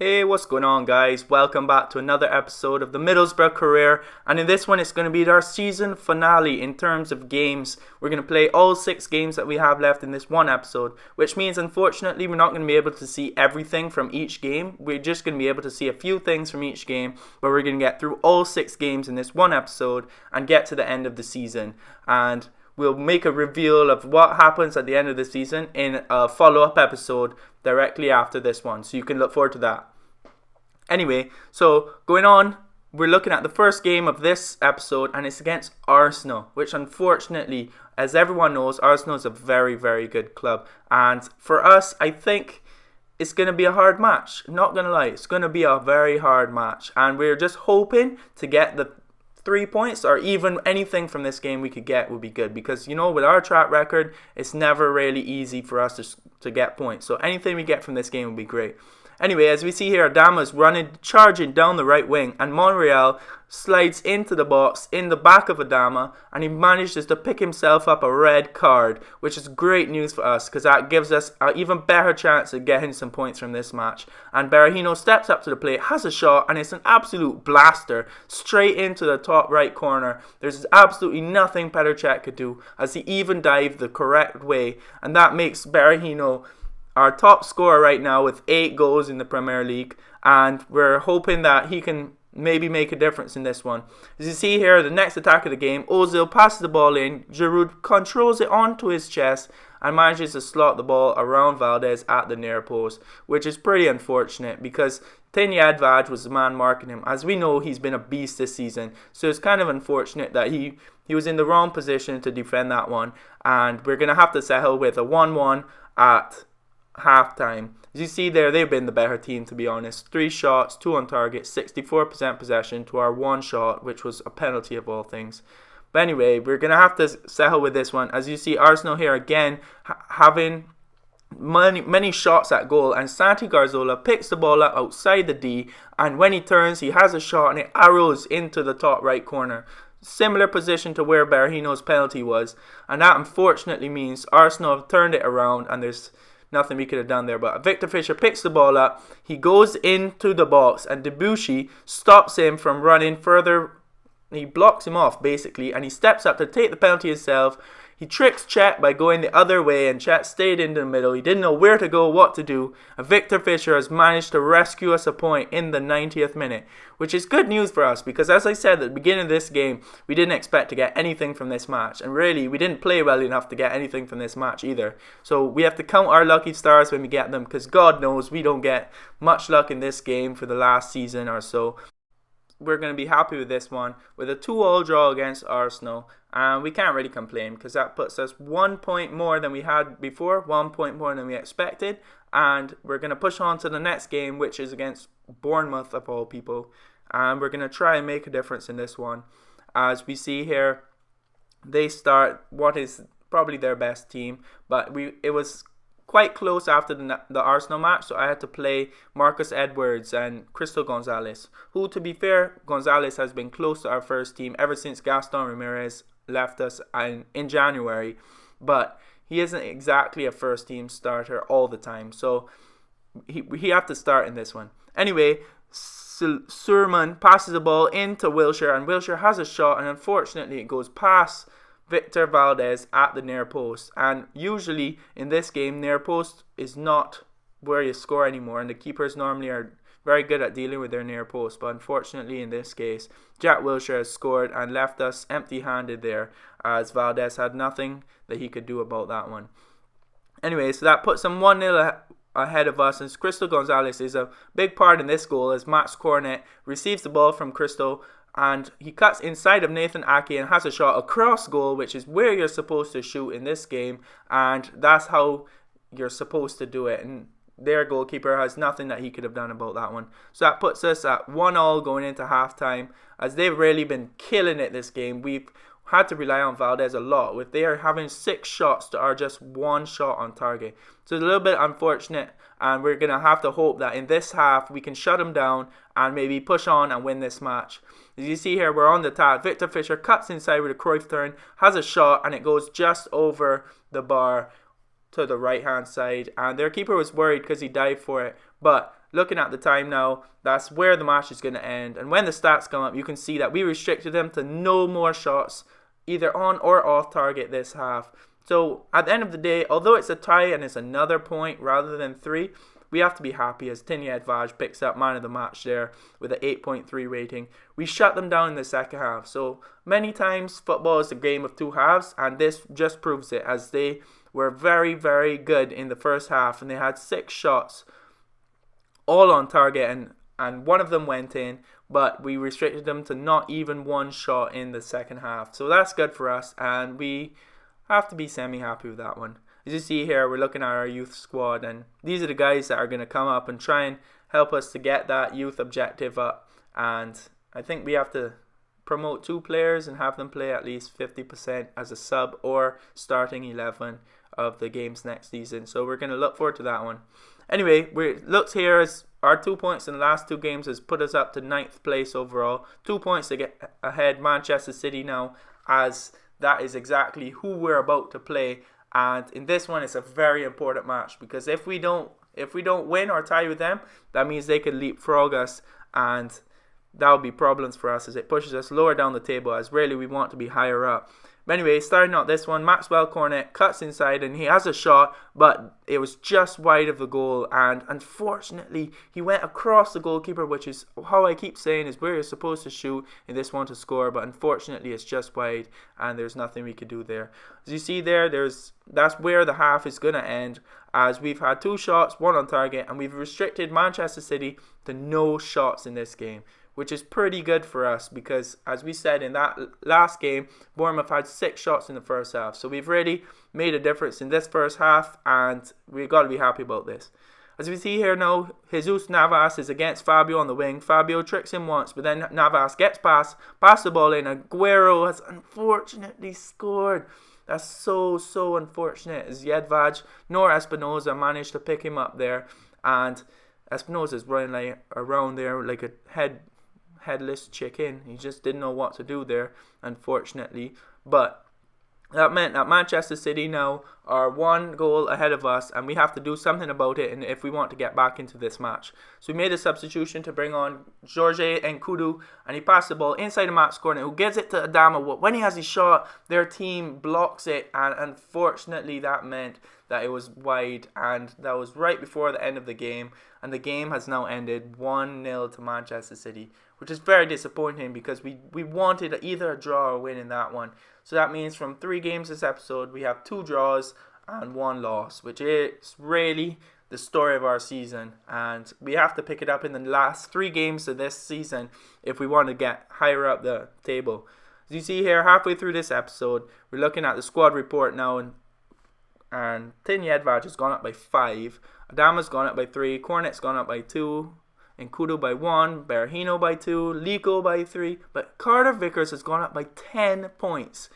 Hey, what's going on, guys? Welcome back to another episode of the Middlesbrough Career, and in this one it's going to be our season finale in terms of games. We're going to play all 6 games that we have left in this one episode, which means unfortunately we're not going to be able to see everything from each game. We're just going to be able to see a few things from each game, but we're going to get through all 6 games in this one episode and get to the end of the season. And we'll make a reveal of what happens at the end of the season in a follow-up episode directly after this one, so you can look forward to that. Anyway, so going on, we're looking at the first game of this episode, and it's against Arsenal, which unfortunately, as everyone knows, Arsenal is a very, very good club. And for us, I think it's going to be a hard match. Not going to lie, it's going to be a very hard match. And we're just hoping to get the 3 points, or even anything from this game we could get would be good. Because, you know, with our track record, it's never really easy for us to get points. So anything we get from this game would be great. Anyway, as we see here, Adama's charging down the right wing, and Monreal slides into the box in the back of Adama, and he manages to pick himself up a red card, which is great news for us because that gives us an even better chance of getting some points from this match. And Berahino steps up to the plate, has a shot, and it's an absolute blaster straight into the top right corner. There's absolutely nothing Petr Cech could do as he even dived the correct way, and that makes Berahino our top scorer right now with 8 goals in the Premier League, and we're hoping that he can maybe make a difference in this one. As you see here, the next attack of the game, Ozil passes the ball in, Giroud controls it onto his chest and manages to slot the ball around Valdez at the near post, which is pretty unfortunate because Tejadvaj was the man marking him. As we know, he's been a beast this season, so it's kind of unfortunate that he was in the wrong position to defend that one, and we're going to have to settle with a 1-1 at halftime. As you see there, they've been the better team, to be honest. 3 shots, 2 on target, 64% possession to our 1 shot, which was a penalty of all things. But anyway, we're going to have to settle with this one. As you see, Arsenal here again having many shots at goal, and Santi Cazorla picks the ball up outside the D, and when he turns, he has a shot and it arrows into the top right corner. Similar position to where Berahino's penalty was, and that unfortunately means Arsenal have turned it around and there's nothing we could have done there. But Victor Fisher picks the ball up, he goes into the box, and Debuchy stops him from running further. He blocks him off basically, and he steps up to take the penalty himself. He tricks Cech by going the other way, and Cech stayed in the middle. He didn't know where to go, what to do. And Victor Fisher has managed to rescue us a point in the 90th minute, which is good news for us because, as I said at the beginning of this game, we didn't expect to get anything from this match. And really, we didn't play well enough to get anything from this match either. So we have to count our lucky stars when we get them, because God knows we don't get much luck in this game for the last season or so. We're going to be happy with this one with a 2-2 draw against Arsenal, and we can't really complain because that puts us 1 point more than we had before, 1 point more than we expected, and we're going to push on to the next game, which is against Bournemouth of all people, and we're going to try and make a difference in this one. As we see here, they start what is probably their best team, but it was quite close after the Arsenal match, so I had to play Marcus Edwards and Crystal Gonzalez, who, to be fair, Gonzalez has been close to our first team ever since Gaston Ramirez left us in January, but he isn't exactly a first team starter all the time, so he have to start in this one. Anyway, Surman passes the ball into Wilshere, and Wilshere has a shot, and unfortunately it goes past Victor Valdez at the near post. And usually in this game, near post is not where you score anymore, and the keepers normally are very good at dealing with their near post, but unfortunately in this case, Jack Wilshere has scored and left us empty-handed there, as Valdez had nothing that he could do about that one. Anyway, so that puts them 1-0 ahead of us, and Crystal Gonzalez is a big part in this goal as Max Cornet receives the ball from Crystal, and he cuts inside of Nathan Ake and has a shot across goal, which is where you're supposed to shoot in this game, and that's how you're supposed to do it. And their goalkeeper has nothing that he could have done about that one. So that puts us at 1-1 going into halftime, as they've really been killing it this game. We've had to rely on Valdez a lot, with they are having 6 shots to our just 1 shot on target. So it's a little bit unfortunate, and we're going to have to hope that in this half we can shut them down and maybe push on and win this match. As you see here, we're on the attack. Victor Fisher cuts inside with a Cruyff turn, has a shot, and it goes just over the bar to the right hand side, and their keeper was worried because he dived for it, but looking at the time now, that's where the match is going to end. And when the stats come up, you can see that we restricted them to no more shots, either on or off target this half. So at the end of the day, although it's a tie and it's another point rather than 3, we have to be happy as Tinja Edvaj picks up man of the match there with an 8.3 rating. We shut them down in the second half. So many times football is a game of two halves, and this just proves it, as they were very, very good in the first half, and they had 6 shots all on target, and one of them went in, but we restricted them to not even one shot in the second half. So that's good for us, and we have to be semi-happy with that one. As you see here, we're looking at our youth squad, and these are the guys that are going to come up and try and help us to get that youth objective up. And I think we have to promote 2 players and have them play at least 50% as a sub or starting 11 of the games next season. So we're going to look forward to that one. Anyway, looks here as our 2 points in the last 2 games has put us up to 9th place overall. 2 points to get ahead Manchester City now, as that is exactly who we're about to play. And in this one, it's a very important match, because if we don't win or tie with them, that means they could leapfrog us, and that would be problems for us as it pushes us lower down the table, as really we want to be higher up. But anyway, starting out this one, Maxwell Cornet cuts inside and he has a shot, but it was just wide of the goal, and unfortunately he went across the goalkeeper, which is how I keep saying is where you're supposed to shoot in this one to score, but unfortunately it's just wide and there's nothing we could do there. As you see there, that's where the half is going to end, as we've had 2 shots, 1 on target, and we've restricted Manchester City to no shots in this game, which is pretty good for us, because as we said in that last game, Bournemouth had 6 shots in the first half. So we've really made a difference in this first half, and we've got to be happy about this. As we see here now, Jesus Navas is against Fabio on the wing. Fabio tricks him once, but then Navas gets pass the ball in. Aguero has unfortunately scored. That's so unfortunate, as Jedvaj nor Espinosa managed to pick him up there, and Espinosa's running around there like a headless chicken. He just didn't know what to do there, unfortunately. But that meant that Manchester City now are 1 goal ahead of us, and we have to do something about it, and if we want to get back into this match. So we made a substitution to bring on Jorge Nkudu, and he passed the ball inside of Max Cornet, who gives it to Adama. When he has his shot, their team blocks it, and unfortunately that meant that it was wide, and that was right before the end of the game, and the game has now ended 1-0 to Manchester City, which is very disappointing, because we wanted either a draw or win in that one. So that means from 3 games this episode, we have 2 draws and 1 loss, which is really the story of our season, and we have to pick it up in the last 3 games of this season if we want to get higher up the table. As you see here, halfway through this episode, we're looking at the squad report now, and Tinja Edvaj has gone up by 5, Adama's gone up by 3, Cornet's gone up by 2, Nkudu by 1, Berahino by 2, Lico by 3, but Carter Vickers has gone up by 10 points.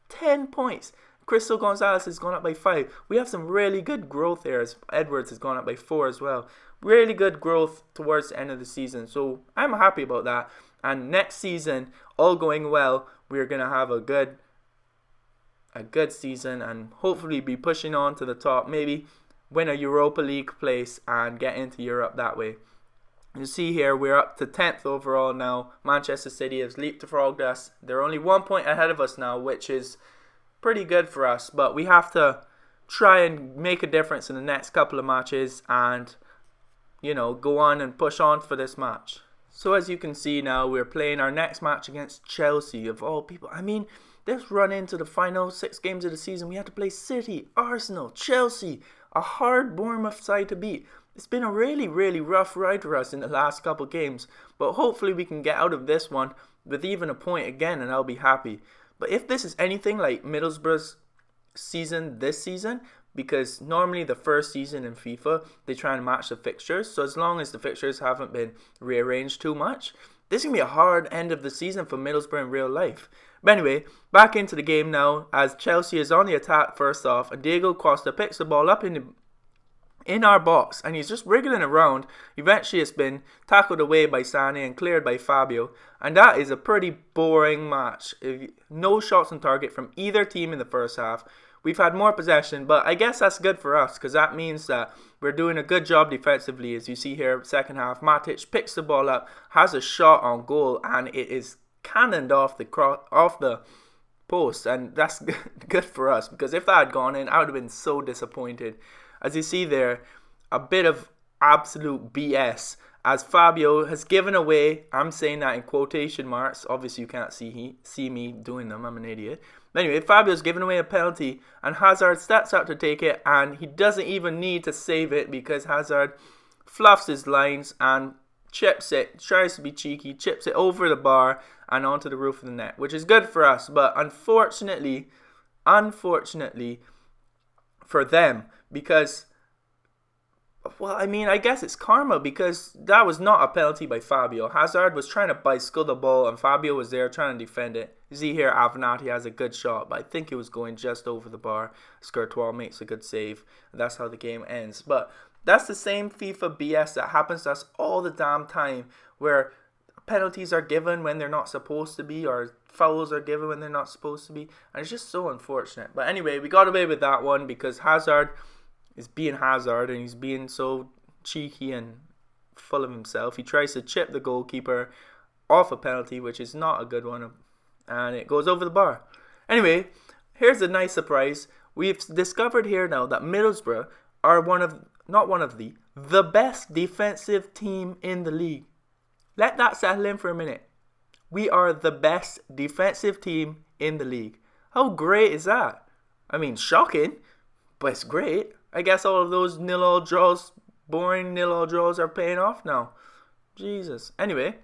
10 points. Crystal Gonzalez has gone up by 5. We have some really good growth here, as Edwards has gone up by 4 as well. Really good growth towards the end of the season, so I'm happy about that. And next season, all going well, we're going to have a good season, and hopefully be pushing on to the top, maybe win a Europa League place and get into Europe that way. You see here, we're up to 10th overall now. Manchester City has leapfrogged us. They're only 1 point ahead of us now, which is pretty good for us. But we have to try and make a difference in the next couple of matches and, go on and push on for this match. So as you can see now, we're playing our next match against Chelsea, of all people. I mean, this run into the final 6 games of the season, we had to play City, Arsenal, Chelsea, a hard Bournemouth side to beat. It's been a really, really rough ride for us in the last couple games, but hopefully we can get out of this one with even a point again, and I'll be happy. But if this is anything like Middlesbrough's season this season, because normally the first season in FIFA, they try and match the fixtures, so as long as the fixtures haven't been rearranged too much, this is going to be a hard end of the season for Middlesbrough in real life. But anyway, back into the game now, as Chelsea is on the attack first off, and Diego Costa picks the ball up in our box, and he's just wriggling around. Eventually it's been tackled away by Sane and cleared by Fabio, and that is a pretty boring match. No shots on target from either team in the first half. we've had more possession, but I guess that's good for us because that means that we're doing a good job defensively. As you see here, second half, Matic picks the ball up, has a shot on goal, and it is cannoned off the post, and that's good for us because if that had gone in, I would have been so disappointed. As you see there, a bit of absolute BS as Fabio has given away, I'm saying that in quotation marks, obviously you can't see me doing them, I'm an idiot. But anyway, Fabio's given away a penalty and Hazard steps up to take it, and he doesn't even need to save it because Hazard fluffs his lines and chips it, tries to be cheeky, chips it over the bar and onto the roof of the net, which is good for us, but unfortunately for them, because, well, I mean, I guess it's karma because that was not a penalty by Fabio. Hazard was trying to bicycle the ball and Fabio was there trying to defend it. You see here, Avenatti has a good shot, but I think it was going just over the bar. Courtois makes a good save. And that's how the game ends. But that's the same FIFA BS that happens to us all the damn time, where penalties are given when they're not supposed to be, or fouls are given when they're not supposed to be. And it's just so unfortunate. But anyway, we got away with that one because Hazard is being Hazard and he's being so cheeky and full of himself. He tries to chip the goalkeeper off a penalty, which is not a good one, and it goes over the bar. Anyway, here's a nice surprise. We've discovered here now that Middlesbrough are the best defensive team in the league. Let that settle in for a minute. We are the best defensive team in the league. How great is that? I mean, shocking, but it's great. I guess all of those nil-all draws, boring nil-all draws are paying off now. Jesus. Anyway,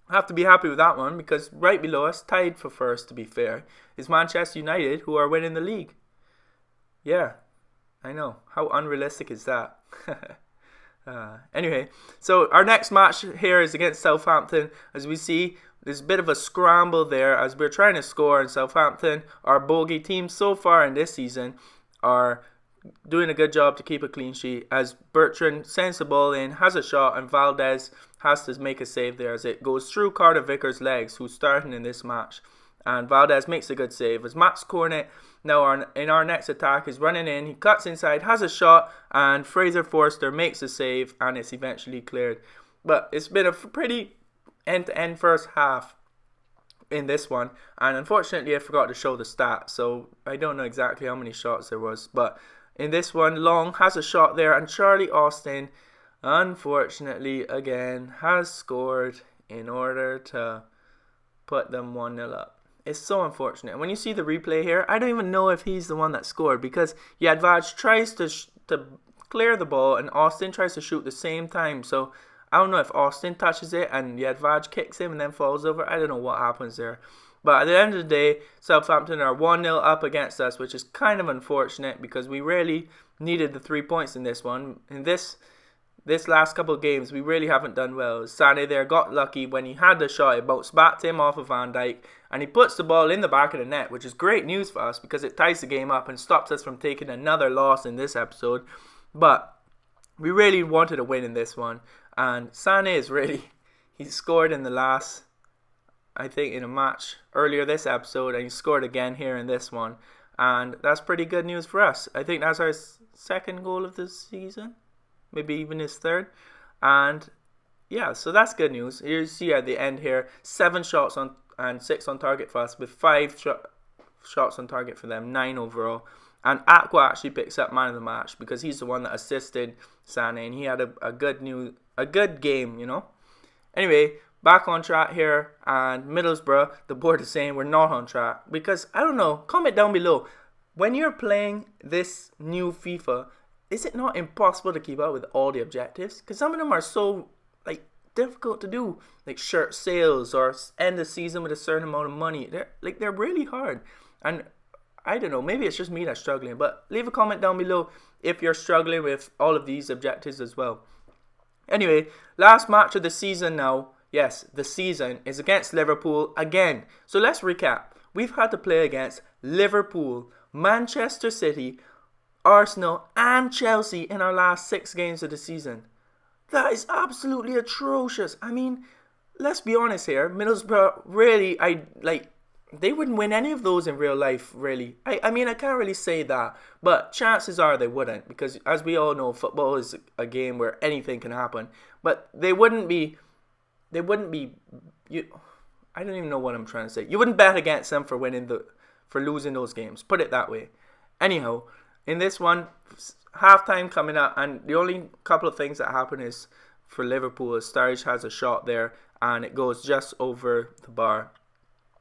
I have to be happy with that one because right below us, tied for first to be fair, is Manchester United, who are winning the league. Yeah, I know. How unrealistic is that? Anyway, so our next match here is against Southampton. As we see, there's a bit of a scramble there as we're trying to score, and Southampton, our bogey team so far in this season, are doing a good job to keep a clean sheet as Bertrand sends the ball in, has a shot, and Valdez has to make a save there as it goes through Carter Vickers' legs, who's starting in this match. And Valdez makes a good save as Max Cornet now in our next attack is running in. He cuts inside, has a shot, and Fraser Forster makes a save, and it's eventually cleared. But it's been a pretty end-to-end first half in this one, and unfortunately I forgot to show the stats, so I don't know exactly how many shots there was. But in this one, Long has a shot there, and Charlie Austin, unfortunately, again, has scored in order to put them 1-0 up. It's so unfortunate. When you see the replay here, I don't even know if he's the one that scored because Yadvaj tries to clear the ball and Austin tries to shoot the same time. So I don't know if Austin touches it and Yadvaj kicks him and then falls over. I don't know what happens there. But at the end of the day, Southampton are 1-0 up against us, which is kind of unfortunate because we really needed the 3 points in this one. In this last couple of games, we really haven't done well. Sané there got lucky when he had the shot. It bounced back to him off of Van Dijk, and he puts the ball in the back of the net, which is great news for us because it ties the game up and stops us from taking another loss in this episode. But we really wanted a win in this one, and Sané is he scored in the last, I think, in a match earlier this episode, and he scored again here in this one, and that's pretty good news for us. I think that's our second goal of the season. Maybe even his third. And yeah, so that's good news. You see at the end here, 7 shots on and 6 on target for us, with 5 shots on target for them, 9 overall. And Aqua actually picks up man of the match because he's the one that assisted Sané, and he had a good game, you know. Anyway, back on track here, and Middlesbrough, the board is saying we're not on track because I don't know. Comment down below when you're playing this new FIFA. Is it not impossible to keep up with all the objectives? Because some of them are so difficult to do, like shirt sales or end the season with a certain amount of money. They're really hard, and I don't know. Maybe it's just me that's struggling. But leave a comment down below if you're struggling with all of these objectives as well. Anyway, last match of the season now. Yes, the season is against Liverpool again. So let's recap. We've had to play against Liverpool, Manchester City, Arsenal and Chelsea in our last 6 games of the season. That is absolutely atrocious. I mean, let's be honest here. Middlesbrough really, they wouldn't win any of those in real life, really. I mean, I can't really say that, but chances are they wouldn't, because as we all know, football is a game where anything can happen. But they wouldn't be. You, I don't even know what I'm trying to say. You wouldn't bet against them for losing those games. Put it that way. Anyhow, in this one, halftime coming up, and the only couple of things that happen is for Liverpool, Sturridge has a shot there, and it goes just over the bar.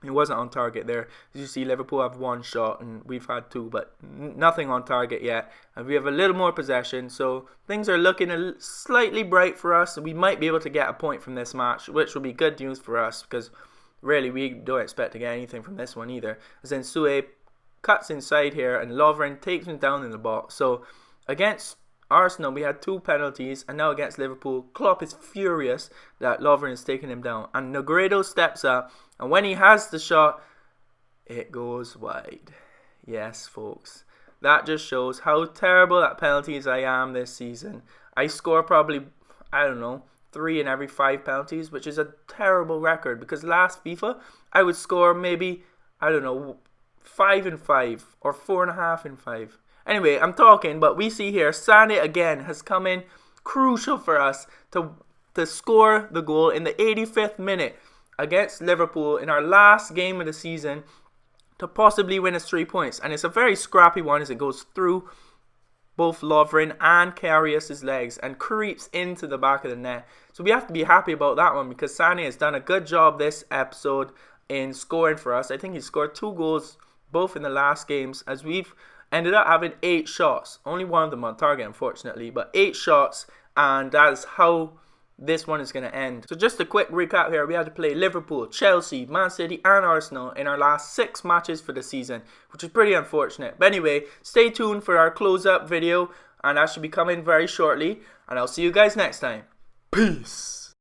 It wasn't on target there. As you see, Liverpool have one shot and we've had two, but nothing on target yet. And we have a little more possession, so things are looking slightly bright for us. We might be able to get a point from this match, which will be good news for us, because really we don't expect to get anything from this one either. As then Sue cuts inside here and Lovren takes him down in the box. So against Arsenal, we had 2 penalties, and now against Liverpool, Klopp is furious that Lovren is taking him down. And Negredo steps up, and when he has the shot, it goes wide. Yes, folks. That just shows how terrible at penalties I am this season. I score probably, 3 in every 5 penalties, which is a terrible record, because last FIFA, I would score maybe, 5 in 5, or 4.5 in 5. Anyway, I'm talking, but we see here, Sané again has come in crucial for us to score the goal in the 85th minute against Liverpool in our last game of the season to possibly win us 3 points. And it's a very scrappy one as it goes through both Lovren and Karius' legs and creeps into the back of the net. So we have to be happy about that one, because Sané has done a good job this episode in scoring for us. I think he scored 2 goals both in the last games, as we've ended up having 8 shots. Only one of them on target, unfortunately, but 8 shots, and that is how this one is going to end. So just a quick recap here. We had to play Liverpool, Chelsea, Man City and Arsenal in our last 6 matches for the season, which is pretty unfortunate. But anyway, stay tuned for our close-up video, and that should be coming very shortly, and I'll see you guys next time. Peace!